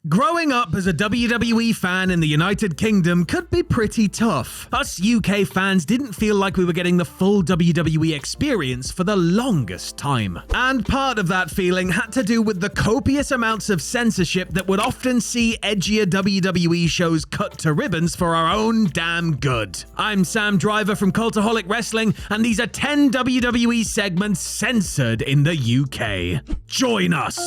Growing up as a WWE fan in the United Kingdom could be pretty tough. Us UK fans didn't feel like we were getting the full WWE experience for the longest time. And part of that feeling had to do with the copious amounts of censorship that would often see edgier WWE shows cut to ribbons for our own damn good. I'm Sam Driver from Cultaholic Wrestling, and these are 10 WWE segments censored in the UK. Join us!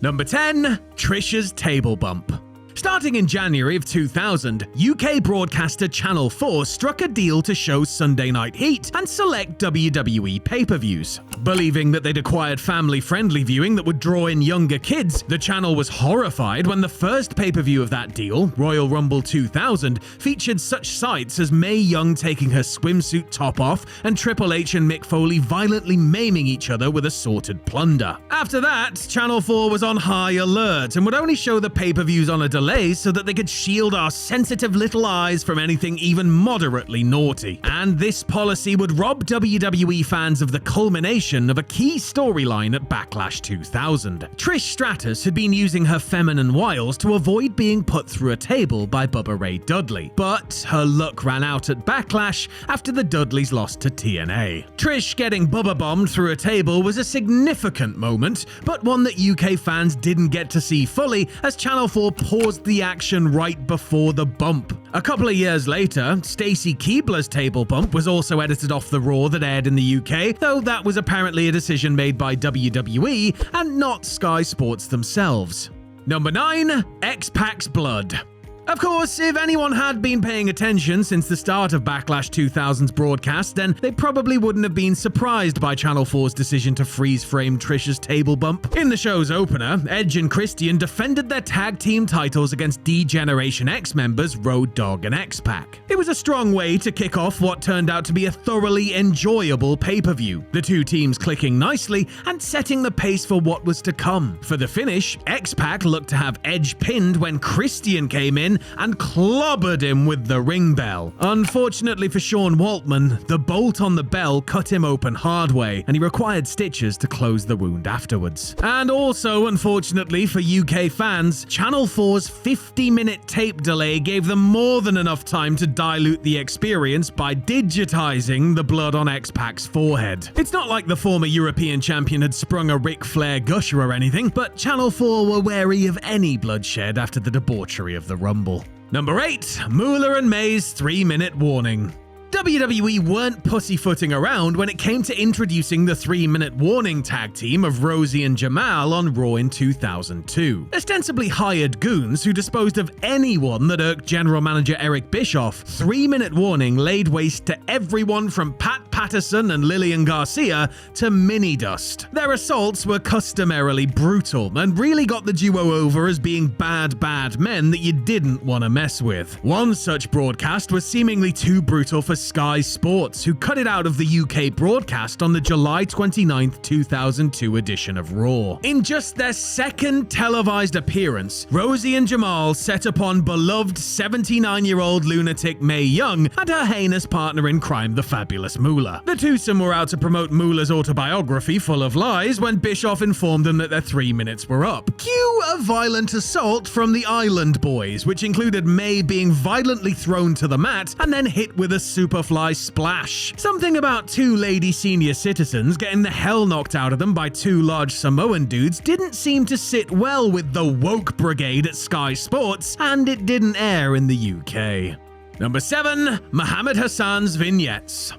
Number 10. Trish's Table Bump. Starting in January of 2000, UK broadcaster Channel 4 struck a deal to show Sunday Night Heat and select WWE pay-per-views. Believing that they'd acquired family-friendly viewing that would draw in younger kids, the channel was horrified when the first pay-per-view of that deal, Royal Rumble 2000, featured such sights as Mae Young taking her swimsuit top off and Triple H and Mick Foley violently maiming each other with assorted plunder. After that, Channel 4 was on high alert and would only show the pay-per-views on a delay so that they could shield our sensitive little eyes from anything even moderately naughty. And this policy would rob WWE fans of the culmination of a key storyline at Backlash 2000. Trish Stratus had been using her feminine wiles to avoid being put through a table by Bubba Ray Dudley, but her luck ran out at Backlash after the Dudleys lost to TNA. Trish getting Bubba bombed through a table was a significant moment, but one that UK fans didn't get to see fully as Channel 4 paused the action right before the bump. A couple of years later, Stacy Keibler's table bump was also edited off the Raw that aired in the UK, though that was apparently a decision made by WWE and not Sky Sports themselves. Number 9. X-Pac's Blood. Of course, if anyone had been paying attention since the start of Backlash 2000's broadcast, then they probably wouldn't have been surprised by Channel 4's decision to freeze-frame Trish's table bump. In the show's opener, Edge and Christian defended their tag team titles against D-Generation X members Road Dogg and X-Pac. It was a strong way to kick off what turned out to be a thoroughly enjoyable pay-per-view, the two teams clicking nicely and setting the pace for what was to come. For the finish, X-Pac looked to have Edge pinned when Christian came in and clobbered him with the ring bell. Unfortunately for Sean Waltman, the bolt on the bell cut him open hard way, and he required stitches to close the wound afterwards. And also, unfortunately for UK fans, Channel 4's 50-minute tape delay gave them more than enough time to dilute the experience by digitizing the blood on X-Pac's forehead. It's not like the former European champion had sprung a Ric Flair gusher or anything, but Channel 4 were wary of any bloodshed after the debauchery of the Rumble. Number 8. Moolah and May's 3-minute warning. WWE weren't pussyfooting around when it came to introducing the 3-minute warning tag team of Rosie and Jamal on Raw in 2002. Ostensibly hired goons who disposed of anyone that irked General Manager Eric Bischoff, 3-minute warning laid waste to everyone from Pat Patterson and Lillian Garcia to Mini Dust. Their assaults were customarily brutal and really got the duo over as being bad men that you didn't want to mess with. One such broadcast was seemingly too brutal for Sky Sports, who cut it out of the UK broadcast on the July 29th, 2002 edition of Raw. In just their second televised appearance, Rosie and Jamal set upon beloved 79-year-old lunatic Mae Young and her heinous partner in crime, the fabulous Moolah. The twosome were out to promote Moolah's autobiography full of lies when Bischoff informed them that their 3 minutes were up. Cue a violent assault from the Island Boys, which included Mae being violently thrown to the mat and then hit with a Superfly splash. Something about two lady senior citizens getting the hell knocked out of them by two large Samoan dudes didn't seem to sit well with the woke brigade at Sky Sports, and it didn't air in the UK. Number 7. Muhammad Hassan's vignettes.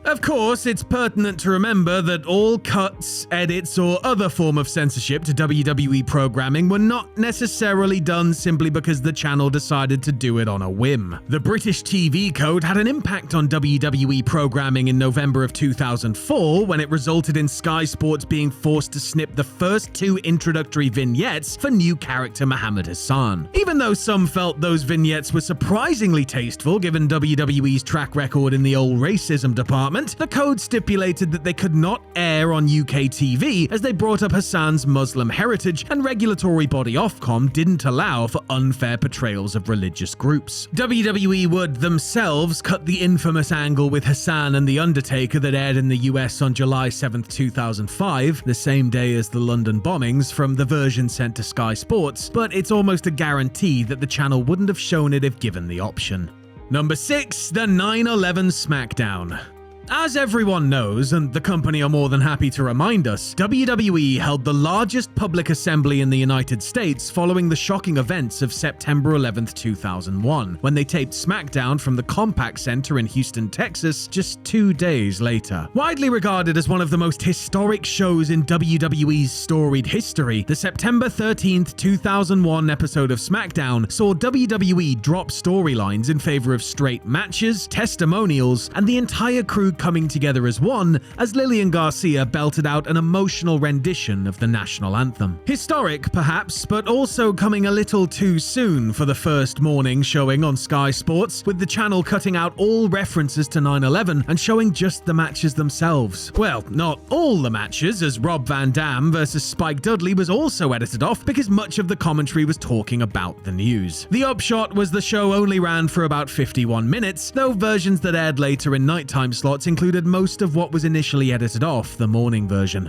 Of course, it's pertinent to remember that all cuts, edits, or other form of censorship to WWE programming were not necessarily done simply because the channel decided to do it on a whim. The British TV Code had an impact on WWE programming in November of 2004 when it resulted in Sky Sports being forced to snip the first 2 introductory vignettes for new character Muhammad Hassan. Even though some felt those vignettes were surprisingly tasteful given WWE's track record in the old racism department, department, the code stipulated that they could not air on UK TV as they brought up Hassan's Muslim heritage, and regulatory body Ofcom didn't allow for unfair portrayals of religious groups. WWE would themselves cut the infamous angle with Hassan and The Undertaker that aired in the US on July 7, 2005, the same day as the London bombings, from the version sent to Sky Sports, but it's almost a guarantee that the channel wouldn't have shown it if given the option. Number 6. The 9/11 SmackDown. As everyone knows, and the company are more than happy to remind us, WWE held the largest public assembly in the United States following the shocking events of September 11, 2001, when they taped SmackDown from the Compaq Center in Houston, Texas, just 2 days later. Widely regarded as one of the most historic shows in WWE's storied history, the September 13, 2001 episode of SmackDown saw WWE drop storylines in favor of straight matches, testimonials, and the entire crew coming together as one as Lillian Garcia belted out an emotional rendition of the national anthem. Historic, perhaps, but also coming a little too soon for the first morning showing on Sky Sports, with the channel cutting out all references to 9/11 and showing just the matches themselves. Well, not all the matches, as Rob Van Dam versus Spike Dudley was also edited off because much of the commentary was talking about the news. The upshot was the show only ran for about 51 minutes, though versions that aired later in nighttime slots included most of what was initially edited off the morning version.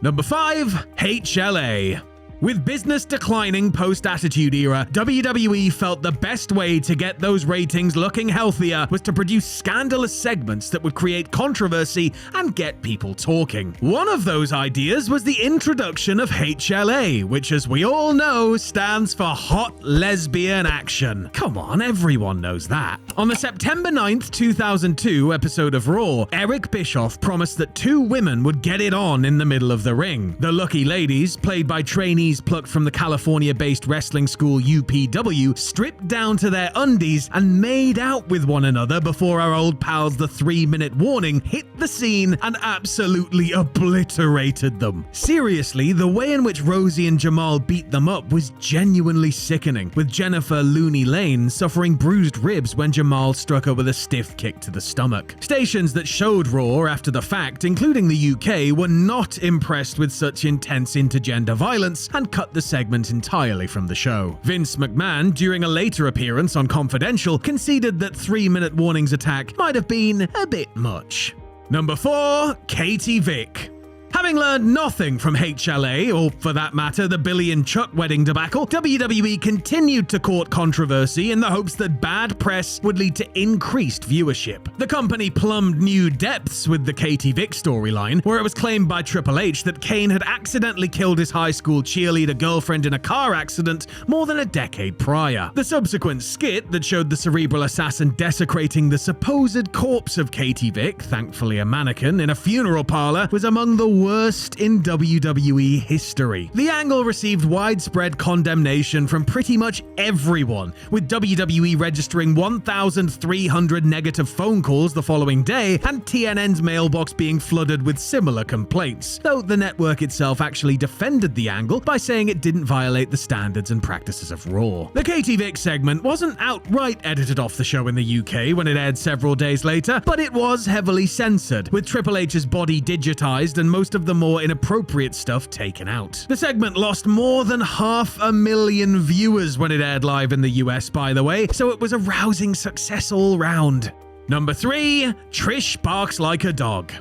Number 5. HLA. With business declining post-Attitude Era, WWE felt the best way to get those ratings looking healthier was to produce scandalous segments that would create controversy and get people talking. One of those ideas was the introduction of HLA, which, as we all know, stands for Hot Lesbian Action. Come on, everyone knows that. On the September 9th, 2002 episode of Raw, Eric Bischoff promised that 2 women would get it on in the middle of the ring. The Lucky Ladies, played by trainees plucked from the California-based wrestling school UPW, stripped down to their undies and made out with one another before our old pals the 3-minute warning hit the scene and absolutely obliterated them. Seriously, the way in which Rosie and Jamal beat them up was genuinely sickening, with Jennifer Looney Lane suffering bruised ribs when Jamal struck her with a stiff kick to the stomach. Stations that showed Raw after the fact, including the UK, were not impressed with such intense intergender violence and cut the segment entirely from the show. Vince McMahon, during a later appearance on Confidential, conceded that 3-minute warnings attack might have been a bit much. Number 4. Katie Vick. Having learned nothing from HLA, or for that matter, the Billy and Chuck wedding debacle, WWE continued to court controversy in the hopes that bad press would lead to increased viewership. The company plumbed new depths with the Katie Vick storyline, where it was claimed by Triple H that Kane had accidentally killed his high school cheerleader girlfriend in a car accident more than a decade prior. The subsequent skit that showed the cerebral assassin desecrating the supposed corpse of Katie Vick, thankfully a mannequin, in a funeral parlor was among the worst in WWE history. The angle received widespread condemnation from pretty much everyone, with WWE registering 1,300 negative phone calls the following day and TNN's mailbox being flooded with similar complaints, though the network itself actually defended the angle by saying it didn't violate the standards and practices of Raw. The Katie Vick segment wasn't outright edited off the show in the UK when it aired several days later, but it was heavily censored, with Triple H's body digitized and most of the more inappropriate stuff taken out. The segment lost more than 500,000 viewers when it aired live in the US, by the way, so it was a rousing success all round. Number 3. Trish barks like a dog.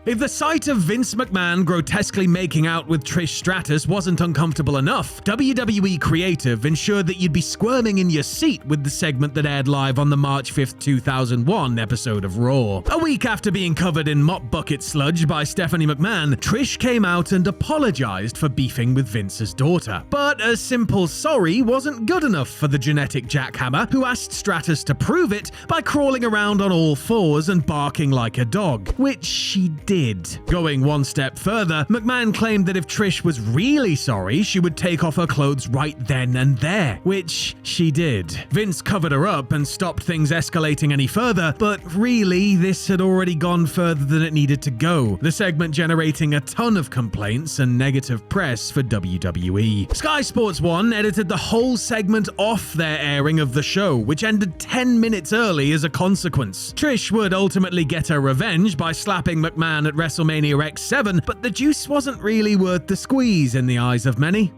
If the sight of Vince McMahon grotesquely making out with Trish Stratus wasn't uncomfortable enough, WWE Creative ensured that you'd be squirming in your seat with the segment that aired live on the March 5th, 2001 episode of Raw. A week after being covered in mop bucket sludge by Stephanie McMahon, Trish came out and apologized for beefing with Vince's daughter. But a simple sorry wasn't good enough for the genetic jackhammer, who asked Stratus to prove it by crawling around on all fours and barking like a dog, which she did. did. Going one step further, McMahon claimed that if Trish was really sorry, she would take off her clothes right then and there, which she did. Vince covered her up and stopped things escalating any further, but really, this had already gone further than it needed to go, the segment generating a ton of complaints and negative press for WWE. Sky Sports 1 edited the whole segment off their airing of the show, which ended 10 minutes early as a consequence. Trish would ultimately get her revenge by slapping McMahon at WrestleMania X7, but the juice wasn't really worth the squeeze in the eyes of many.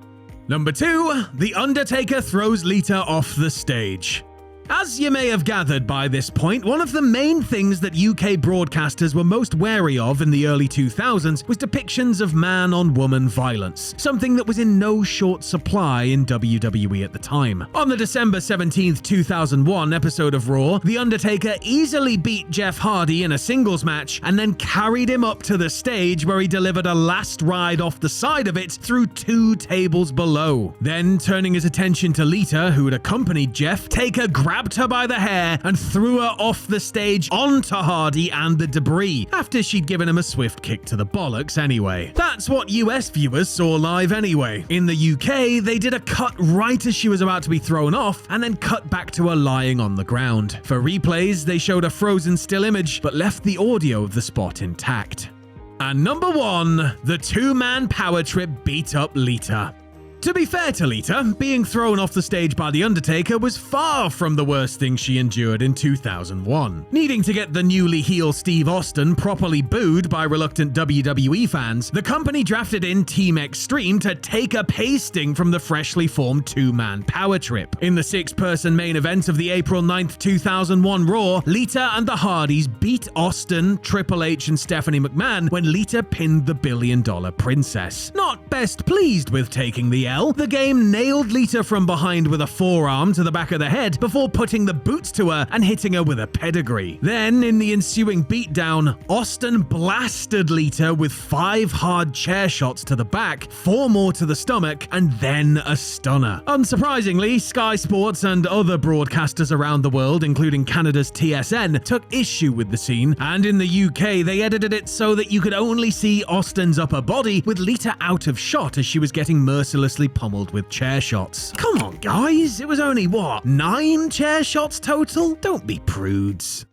Number 2, The Undertaker throws Lita off the stage. As you may have gathered by this point, one of the main things that UK broadcasters were most wary of in the early 2000s was depictions of man-on-woman violence, something that was in no short supply in WWE at the time. On the December 17, 2001 episode of Raw, The Undertaker easily beat Jeff Hardy in a singles match and then carried him up to the stage where he delivered a last ride off the side of it through 2 tables below. Then, turning his attention to Lita, who had accompanied Jeff, Taker grabbed her by the hair and threw her off the stage onto Hardy and the debris, after she'd given him a swift kick to the bollocks anyway. That's what US viewers saw live anyway. In the UK, they did a cut right as she was about to be thrown off, and then cut back to her lying on the ground. For replays, they showed a frozen still image, but left the audio of the spot intact. And number 1, the 2-man power trip beat up Lita. To be fair to Lita, being thrown off the stage by The Undertaker was far from the worst thing she endured in 2001. Needing to get the newly heel Steve Austin properly booed by reluctant WWE fans, the company drafted in Team Extreme to take a pasting from the freshly formed 2-man power trip. In the 6-person main event of the April 9th, 2001 Raw, Lita and the Hardys beat Austin, Triple H, and Stephanie McMahon when Lita pinned the billion-dollar princess. Not best pleased with taking the the game nailed Lita from behind with a forearm to the back of the head before putting the boots to her and hitting her with a pedigree. Then, in the ensuing beatdown, Austin blasted Lita with 5 hard chair shots to the back, 4 more to the stomach, and then a stunner. Unsurprisingly, Sky Sports and other broadcasters around the world, including Canada's TSN, took issue with the scene, and in the UK, they edited it so that you could only see Austin's upper body with Lita out of shot as she was getting mercilessly pummeled with chair shots. Come on, guys, it was only, 9 chair shots total? Don't be prudes.